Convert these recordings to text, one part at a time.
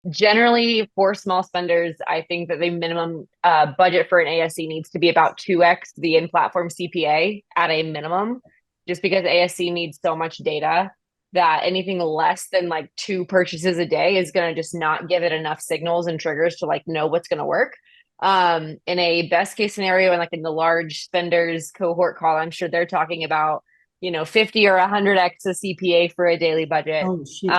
Generally, for small spenders, I think that the minimum budget for an ASC needs to be about 2x the in-platform CPA at a minimum, just because ASC needs so much data that anything less than like two purchases a day is going to just not give it enough signals and triggers to like know what's going to work. In a best case scenario, and like in the large spenders cohort call, I'm sure they're talking about 50 or 100x a CPA for a daily budget. Oh shit.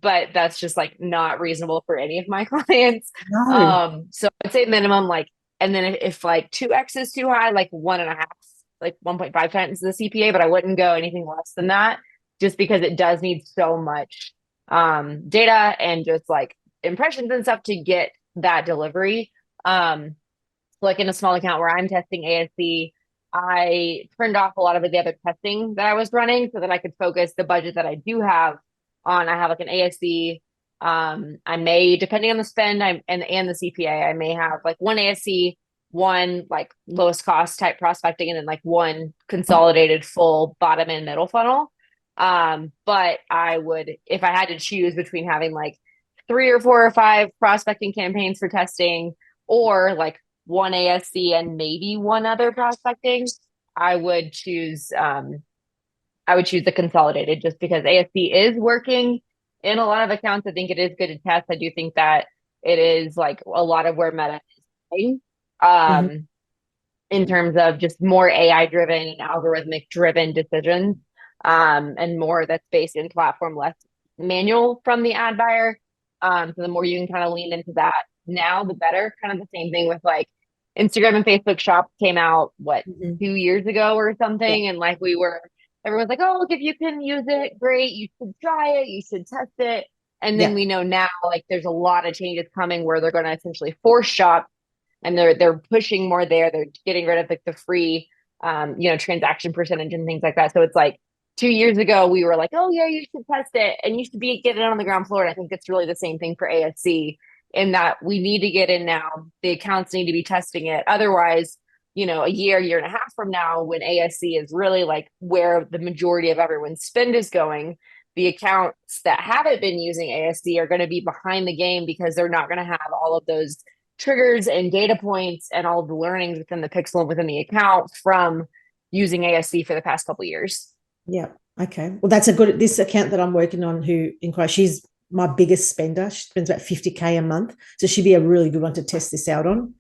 But that's just like not reasonable for any of my clients. No. So I'd say minimum like, and then if like 2x is too high, like one and a half, like 1.5 times the CPA, but I wouldn't go anything less than that just because it does need so much data and just like impressions and stuff to get that delivery. Like in a small account where I'm testing ASC, I turned off a lot of the other testing that I was running so that I could focus the budget that I do have on. I have like an ASC. I may, depending on the spend and the CPA, I may have like one ASC, one like lowest cost type prospecting, and then like one consolidated full bottom and middle funnel. But I would, if I had to choose between having like three or four or five prospecting campaigns for testing or like one ASC and maybe one other prospecting, I would choose the consolidated just because ASC is working in a lot of accounts. I think it is good to test. I do think that it is like a lot of where Meta is going, Mhm. in terms of just more AI driven and algorithmic driven decisions, and more that's based in platform, less manual from the ad buyer. So the more you can kind of lean into that now, the better. Kind of the same thing with like Instagram and Facebook Shops came out, what, Mhm. 2 years ago or Yeah. something. And like everyone's like, oh, look, if you can use it, great. You should try it. You should test it. And then Yeah. we know now, like, there's a lot of changes coming where they're going to essentially force shop and they're pushing more there. They're getting rid of like the free transaction percentage and things like that. So it's like 2 years ago we were like, oh yeah, you should test it and you should get it on the ground floor. And I think it's really the same thing for ASC in that we need to get in now. The accounts need to be testing it. Otherwise, a year and a half from now, when ASC is really like where the majority of everyone's spend is going, the accounts that haven't been using ASC are going to be behind the game because they're not going to have all of those triggers and data points and all of the learnings within the pixel and within the account from using ASC for the past couple of years. Yeah. Okay. Well, that's a good, this account that I'm working on who inquires, she's my biggest spender. She spends about 50K a month. So she'd be a really good one to test this out on.